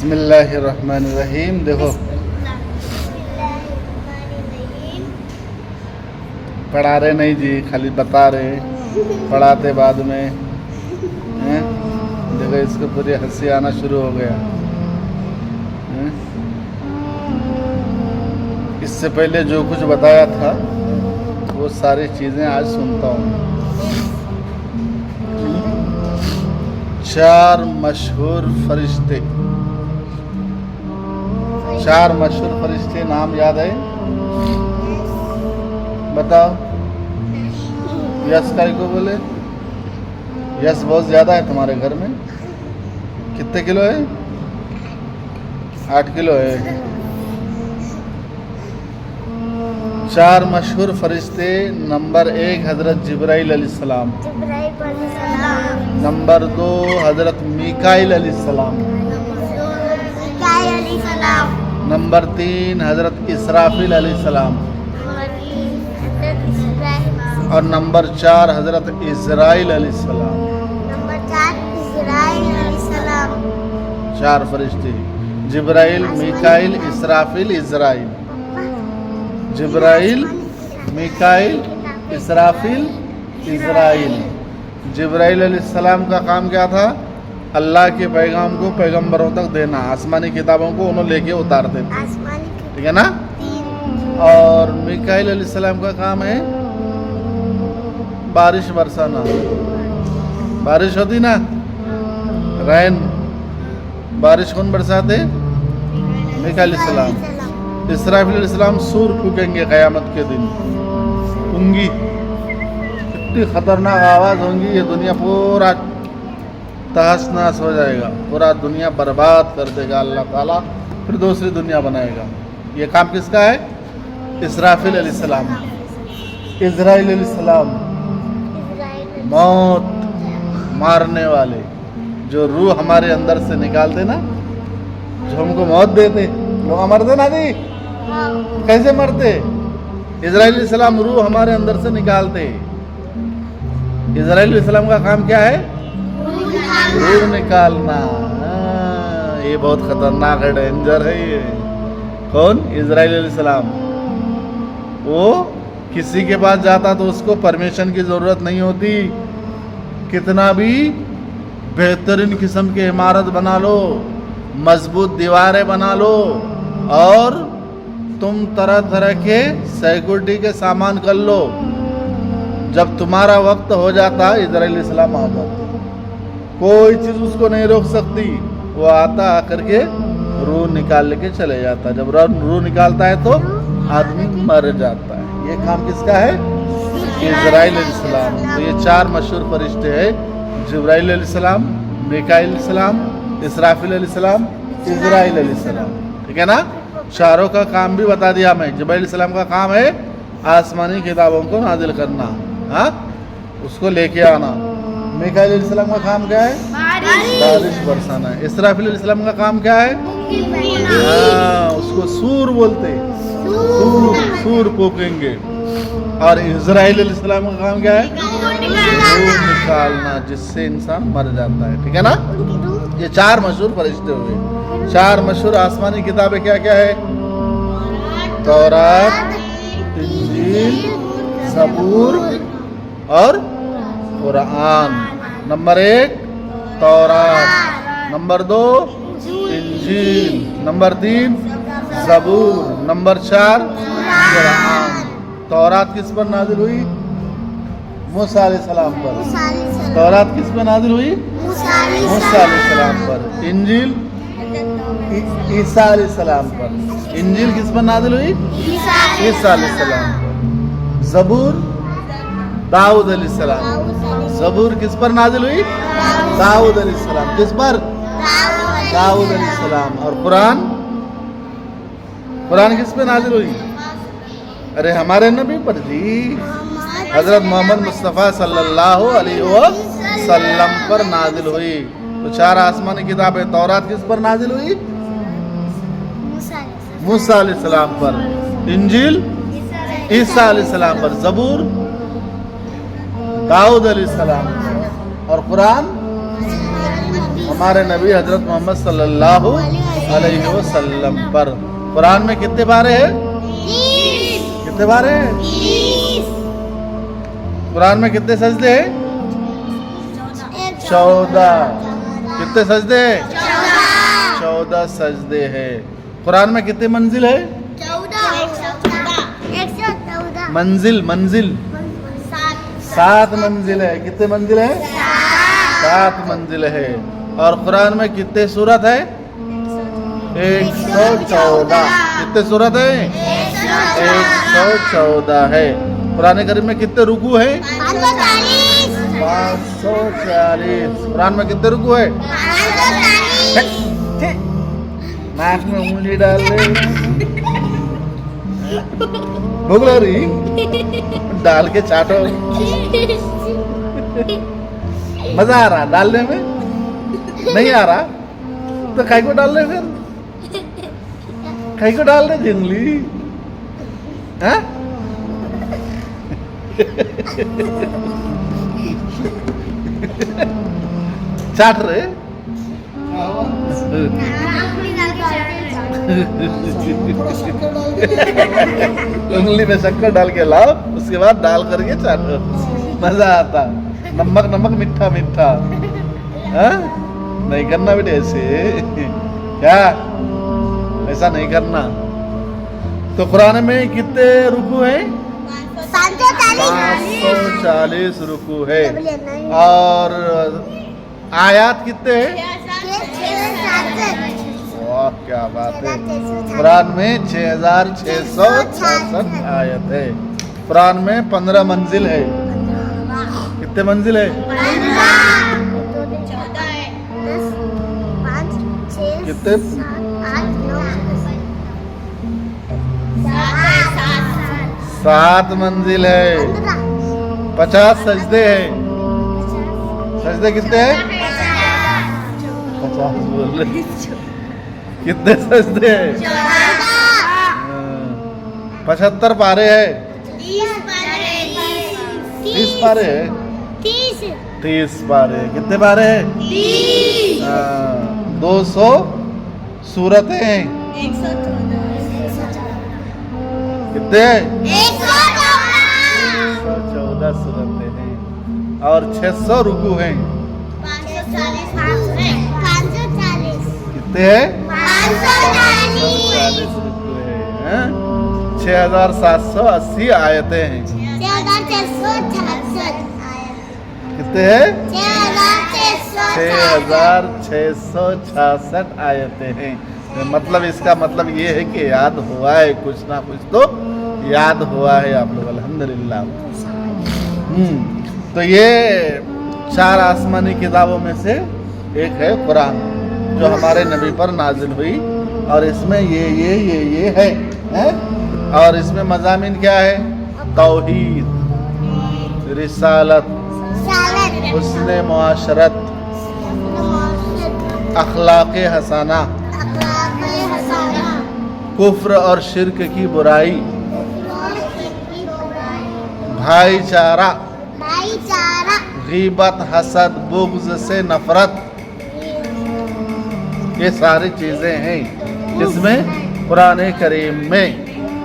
बिस्मिल्लाहिर्रहमानिर्रहीम। देखो पढ़ा रहे नहीं जी, खाली बता रहे, पढ़ाते बाद में हैं। देखो इसको पूरी हंसी आना शुरू हो गया हैं? इससे पहले जो कुछ बताया था वो सारी चीज़ें आज सुनता हूँ। 4 मशहूर फरिश्ते, 4 मशहूर फरिश्ते नाम याद है? बताओ। यस काय को बोले? यस बहुत ज़्यादा है तुम्हारे घर में। कितने किलो है? 8 किलो है। 4 मशहूर फरिश्ते। नंबर 1 हज़रत जिब्राइल अलैहिस्सलाम, नंबर 2 हज़रत मीकाईल अलैहिस्सलाम, नंबर 3 हज़रत इसराफिल अलैहिस्सलाम और नंबर 4 हज़रत इज़राइल अलैहिस्सलाम। 4 फरिश्ते, जिब्राइल, मीकाईल, इसराफिल, इज़राइल। जिब्राइल, मीकाईल, इसराफिल, इज़राइल। जिब्राइल अलैहिस्सलाम का काम क्या था? अल्लाह के पैगाम को पैगंबरों तक देना। आसमानी किताबों को उन्होंने लेके उतारते थे, ठीक है ना। और मीकाईल अलैहिस्सलाम का काम है बारिश बरसाना। बारिश होती ना, रैन, बारिश कौन बरसाते? मीकाईल अलैहिस्सलाम। इसराफिल अलैहिस्सलाम सूर फूकेंगे क़यामत के दिन। उंगी इतनी खतरनाक आवाज़ होंगी, ये दुनिया पूरा तहस नहस हो जाएगा, पूरा दुनिया बर्बाद कर देगा अल्लाह ताला, फिर दूसरी दुनिया बनाएगा। ये काम किसका है? इसराफिल अलैहिस्सलाम। इज़राइल अलैहिस्सलाम मौत मारने वाले, जो रूह हमारे अंदर से निकालते ना, जो हमको मौत देते। लोग मरते ना जी, कैसे मरते? इज़राइल अलैहिस्सलाम रूह हमारे अंदर से निकालते। इज़राइल अलैहिस्सलाम का काम क्या है? रूह निकालना। ये बहुत खतरनाक है, डेंजर है ये। कौन? इज़राइल अलैहिस्सलाम। वो किसी के पास जाता तो उसको परमिशन की ज़रूरत नहीं होती। कितना भी बेहतरीन किस्म की इमारत बना लो, मजबूत दीवारें बना लो और तुम तरह तरह के सिक्योरिटी के सामान कर लो, जब तुम्हारा वक्त हो जाता इज़राइल अलैहिस्सलाम आ जाता। कोई चीज़ उसको नहीं रोक सकती। वो आता आकर के रूह निकाल लेके चले जाता। जब रूह निकालता है तो आदमी मर जाता है। ये काम किसका है? इज़राइल अलैहिस्सलाम। तो ये 4 मशहूर फरिश्ते हैं, जिब्राइल अलैहिस्सलाम, मीकाईल अलैहिस्सलाम, इसराफिल अलैहिस्सलाम, इज़राइल अलैहिस्सलाम, ठीक है ना। चारों का काम भी बता दिया मैं। जिब्राइल अलैहिस्सलाम का काम है आसमानी किताबों को नाजिल करना, हाँ, उसको लेके आना। मीकाईल अलैहिस्सलाम का काम क्या है? बारिश बरसाना है। इसराफिल अलैहिस्सलाम का काम क्या है? हाँ, उसको सूर बोलते, सूर फूकेंगे। और इज़राइल अलैहिस्सलाम का काम क्या है? रूह निकालना, जिससे इंसान मर जाता है, ठीक है ना। ये 4 मशहूर फरिश्ते हुए। 4 मशहूर आसमानी किताबें क्या क्या है? तौरात, इंजील, ज़बूर और कुरान। नंबर 1 तौरात, नंबर 2 इंजील, नंबर 3 ज़बूर, नंबर 4 कुरान। तौरात किस पर नाजिल हुई? मूसा अलैहिस्सलाम पर। तौरात किस पर नाजिल हुई? मूसा अलैहिस्सलाम पर। इंजील ईसा अलैहिस्सलाम पर। इंजील किस पर नाजिल हुई? ईसा अलैहिस्सलाम पर। ज़बूर दाऊद अलैहिस्सलाम। ज़बूर किस पर नाजिल हुई? दाऊद अलैहिस्सलाम। किस पर? दाऊद अलैहिस्सलाम। और कुरान? कुरान किस पे नाजिल हुई? अरे हमारे नबी पर जी, हज़रत मोहम्मद मुस्तफ़ा सल्लल्लाहु अलैहि वसल्लम पर नाजिल हुई। तो 4 आसमानी किताबें। तौरात किस पर नाजिल हुई? मूसा अलैहिस्सलाम पर। इंजील ईसा अलैहिस्सलाम पर। ज़बूर दाऊद अलैहिस्सलाम और कुरान हमारे नबी हज़रत मोहम्मद सल्लल्लाहु अलैहि वसल्लम पर। कुरान में कितने बारे हैं? कितने बारे हैं? कुरान में कितने सजदे हैं? 14। कितने सजदे हैं? 14 सजदे हैं। कुरान में कितने मंजिल है? 114 मंजिल मंजिल 7 मंजिल है। कितने मंजिल है? 7 मंजिल है। और कुरान में कितने सूरत है? 114। कितने सूरत है? 114 है। कुरान करीम में कितने रुकू है? 540। कुरान में कितने रुकू है? नाक में उंगली डाल रहे भूख लग रही? डाल के चाटो। मजा आ रहा डालने में? नहीं आ रहा तो खाई को डाल रहे? फिर खाई को डाल रहे जिंगली? हाँ? चाट रहे? उंगली में शक्कर डाल के लाओ, उसके बाद डाल करके चाटो, मजा आता। नमक नमक मीठा मीठा। हाँ? नहीं करना बेटे ऐसे। क्या ऐसा नहीं करना। तो कुरान में कितने रुकू है? 540 रुकू है। और आयात कितने हैं? वाह क्या बात है। कुरान में 6666 आयत है। कुरान में 15 मंजिल है। कितने मंजिल है? कितने? 7 मंजिल है। 50 सजदे हैं। सजदे कितने हैं? 50 बोल रहे। कितने सजदे हैं? 75 पारे है। 30 पारे है। 30 पारे। कितने पारे है? 200 सूरतें हैं। कितने? 114 सूरतें हैं। और 600 रुकू हैं। 540 कितने हैं? 540 रुकू हैं। 6780 आयतें हैं। 6666 कितने हैं? 6666 आयतें हैं। मतलब इसका मतलब ये है कि याद हुआ है, कुछ ना कुछ तो याद हुआ है आप लोग, अल्हम्दुलिल्लाह। तो ये 4 आसमानी किताबों में से एक है कुरान, जो हमारे नबी पर नाजिल हुई। और इसमें ये है, हैं? और इसमें मज़ामीन क्या है? तौहीद, रिसालत, हुस्न मुआशरत, अखलाक़ हसना, कुफ्र और शिर्क की बुराई, भाईचारा, गीबत, हसद, बुग़्ज़ से नफरत, ये सारी चीज़ें हैं इसमें कुरान करीम में।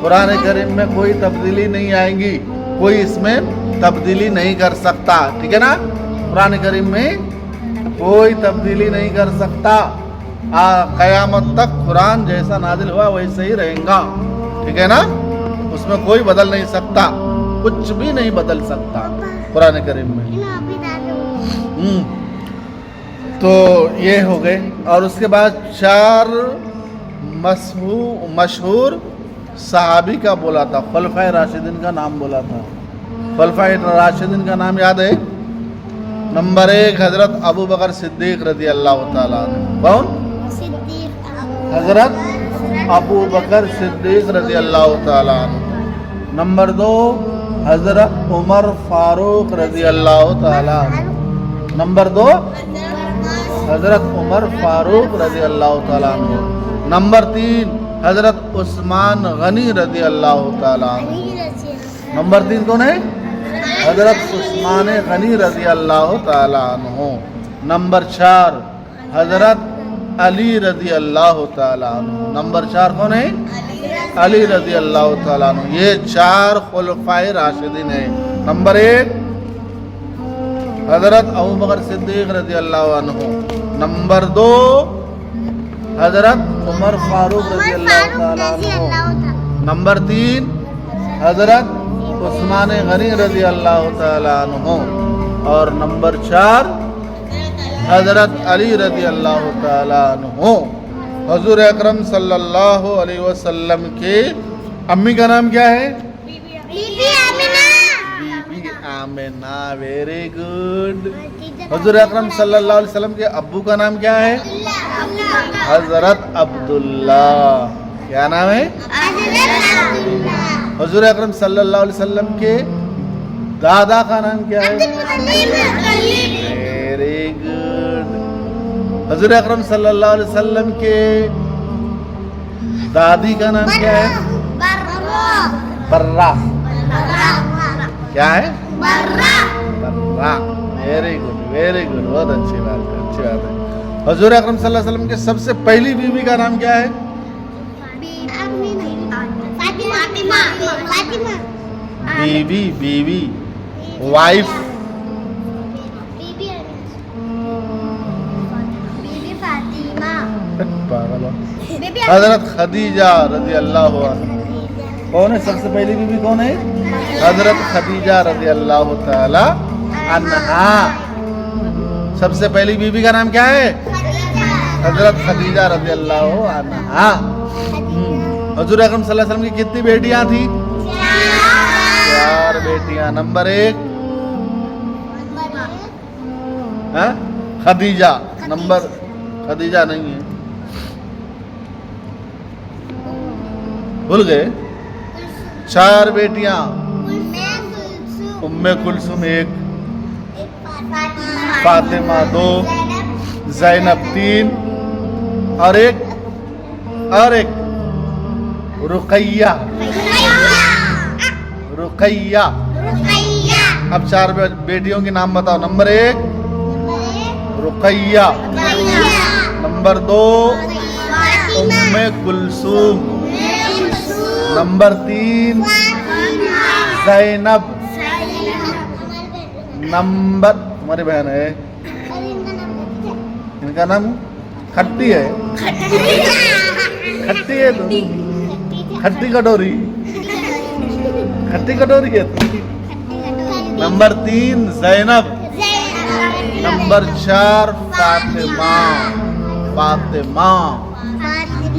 कुरान करीम में कोई तब्दीली नहीं आएगी, कोई इसमें तब्दीली नहीं कर सकता। ठीक है ना? कुरान करीम में कोई तब्दीली नहीं कर सकता। क़यामत तक कुरान जैसा नाजिल हुआ वैसे ही रहेगा। ठीक है ना? उसमें कोई बदल नहीं सकता, कुछ भी नहीं बदल सकता कुरान करीम में। तो ये हो गए। और उसके बाद 4 मशहूर सहाबी का बोला था, खुलफाए राशिदीन का नाम बोला था। खुलफाए राशिदीन का नाम याद है? नंबर 1 हज़रत अबू बकर सिद्दीक रज़ी अल्लाह ताला अन्हु। कौन? हज़रत अबू बकर सिद्दीक रज़ी अल्लाह ताला अन्हु। नंबर 2 हज़रत उमर फारूक रज़ी अल्लाह ताला अन्हु। नंबर 2 हज़रत उमर फारूक रज़ी अल्लाह ताला अन्हु। नंबर 3 हज़रत उस्मान गनी रज़ी अल्लाह ताला अन्हु। नंबर 3 कौन है? हज़रत उस्मान गनी रज़ी अल्लाह ताला अन्हु। नंबर 4 हज़रत अली रजी अल्लाह ताला अन्हु। नंबर 4 कौन है? अली रजी अल्लाह ताला अन्हु। ये 4 खुलफाए राशिदीन है। नंबर 1 हजरत अबू बकर सिद्दीक रजी अल्लाह अन्हु। नंबर 2 हजरत उमर फारूक रजी अल्लाह ताला अन्हु। नंबर 3 हजरत उस्मान गनी रजी अल्लाह ताला अन्हु। और नंबर 4 हजरत अली रजी अल्लाह ताला अन्हु। हुजूर अकरम सल्लल्लाहु अलैहि वसल्लम के अम्मी का नाम क्या है? बीबी आमिना। बीबी आमिना। Very good. हुजूर अकरम सल्लल्लाहु अलैहि वसल्लम के अब्बू का नाम क्या है? हजरत अब्दुल्ला। क्या नाम है? हुजूर अकरम सल्लल्लाहु अलैहि वसल्लम के दादा का नाम क्या है? Very good. हुजूर अकरम सल्लल्लाहु अलैहि वसल्लम के दादी का नाम क्या है? बर्रा। क्या है? बर्रा। Very good, very good. बहुत अच्छी बात है, अच्छी बात है। हुजूर अकरम सल्लल्लाहु अलैहि वसल्लम के सबसे पहली बीवी का नाम क्या है? बीवी, बीवी, वाइफ। पागल हो। हजरत खदीजा रजी अल्लाह अन्हा। कौन है सबसे पहली बीवी? कौन है? हजरत खदीजा रजी अल्लाह ताला अन्हा। सबसे पहली बीवी का नाम क्या है? हजरत खदीजा रजी अल्लाह अन्हा। हुजूर अकरम सल्लल्लाहु अलैहि वसल्लम की कितनी बेटियां थी? 4 बेटियां। नंबर 1 खदीजा। नंबर खदीजा नहीं है, भूल गए? 4 बेटियां। उम्मे कुलसुम 1, फातिमा 2, ज़ैनब 3 और एक रुकैया। रुकैया। अब 4 बेटियों के नाम बताओ। नंबर 1 रुकैया। नंबर 2 उम्मे कुलसुम। नंबर 3 ज़ैनब। नंबर तुम्हारी बहन है, इनका नाम खट्टी है। खट्टी है तुम, खट्टी कटोरी, खट्टी कटोरी है तुम। नंबर 3 ज़ैनब। नंबर 4 फातिमा। फातिमा।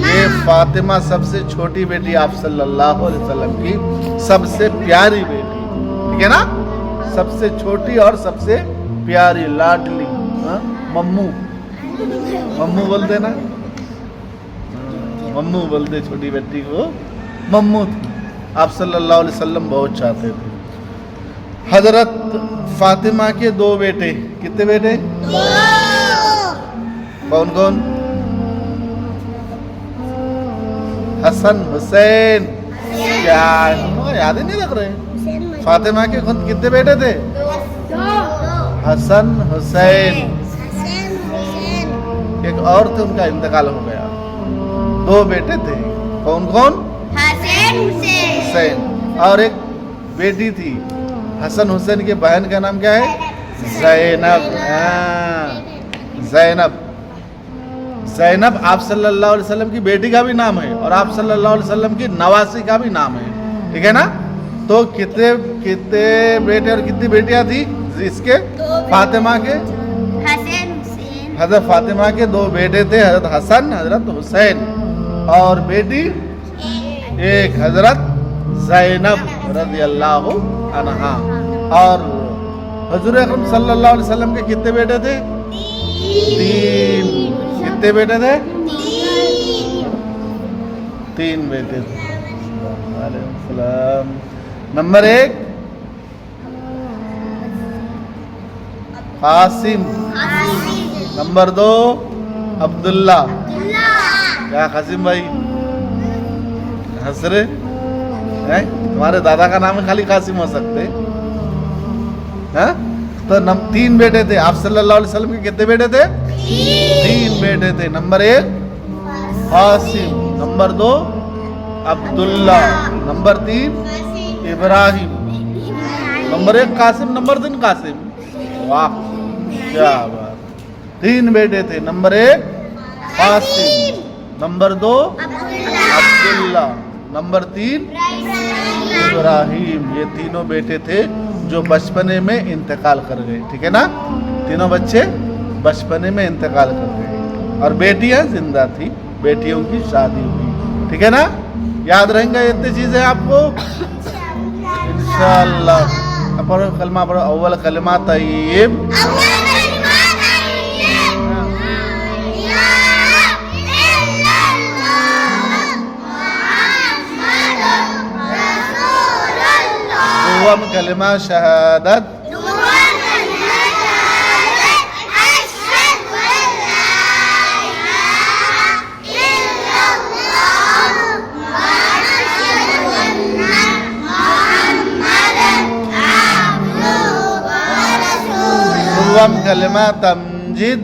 ये फातिमा सबसे छोटी बेटी आप सल्लल्लाहु अलैहि वसल्लम की सबसे प्यारी बेटी, ठीक है ना? सबसे छोटी और सबसे प्यारी, लाडली। मम्मू, मम्मू बोलते ना, मम्मू बोलते छोटी बेटी को, मम्मू थी। आप सल्लल्लाहु अलैहि वसल्लम बहुत चाहते थे। हजरत फातिमा के 2 बेटे। कितने बेटे? 2। कौन कौन? हसन हुसैन। क्या याद ही नहीं रख रहे? फातिमा के खुद कितने बेटे थे? 2। हसन हुसैन। एक और थे, उनका इंतकाल हो गया। 2 बेटे थे। कौन कौन? हुसैन। और एक बेटी थी। हसन हुसैन के बहन का नाम क्या है? ज़ैनब। ज़ैनब। ज़ैनब आप सल्लल्लाहु अलैहि वसल्लम की बेटी का भी नाम है और आप सल्लल्लाहु अलैहि वसल्लम की नवासी का भी नाम है, ठीक है ना? तो कितने कितने बेटे और कितनी बेटियां थी इसके? फातिमा के, हजरत फातिमा के 2 बेटे थे, हजरत हसन, हजरत हुसैन। और बेटी एक हजरत ज़ैनब रज़ी अल्लाह अन्हा। और हुजूर अकरम सल्लल्लाहु अलैहि वसल्लम के कितने बेटे थे? 3। कितने बेटे थे? 3 बेटे थे। वालेकुम सलाम। नंबर 1 कासिम। नंबर 2 अब्दुल्ला। क्या कासिम भाई हंस रहे हैं? तुम्हारे दादा का नाम खाली कासिम हो सकते हैं? तो 3 बेटे थे। आप सल्लल्लाहु अलैहि वसल्लम के कितने बेटे थे? तीन बेटे थे। Number 1 Qasim, number 2 Abdullah, number 3 Ibrahim. Number 1 Qasim, number 3 Qasim. वाह क्या बात। 3 बेटे थे। Number 1 Qasim, number 2 Abdullah, number 3 Ibrahim. ये तीनों बेटे थे जो बचपने में इंतकाल कर गए। ठीक है ना, तीनों बच्चे बचपने में इंतकाल कर गए और बेटियां जिंदा थी, बेटियों की शादी हुई। ठीक है ना, याद रहेंगे इतनी चीजें आपको इंशाअल्लाह। पढ़ो कलमा पढ़ो, अव्वल कलमा तय्यब, दुआम कलमा शहादत, दुआम कलमा तमजीद,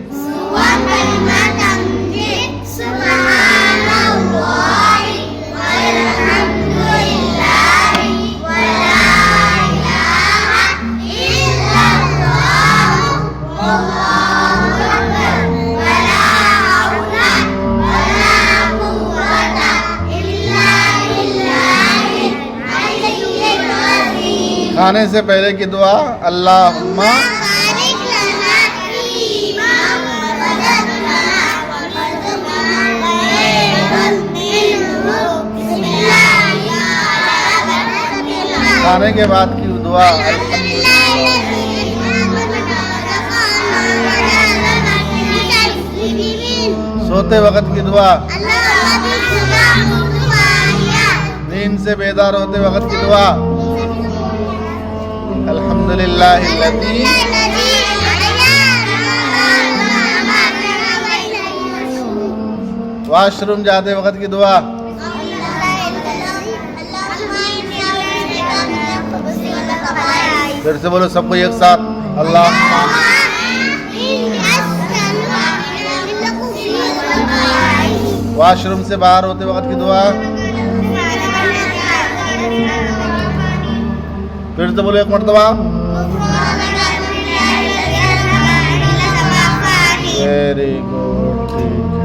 खाने से पहले की दुआ अल्लाहुम्मा खाने के बाद की दुआ सोते वक्त की दुआ, नींद से बेदार होते वक्त की दुआ अल्हम्दुलिल्लाहिल्लज़ी, वॉशरूम जाते वक्त की दुआ, फिर से बोलो सबको एक साथ अल्लाह। वॉशरूम से बाहर होते वक्त की दुआ, फिर से बोलो एक मर्तबा। वेरी गुड, ठीक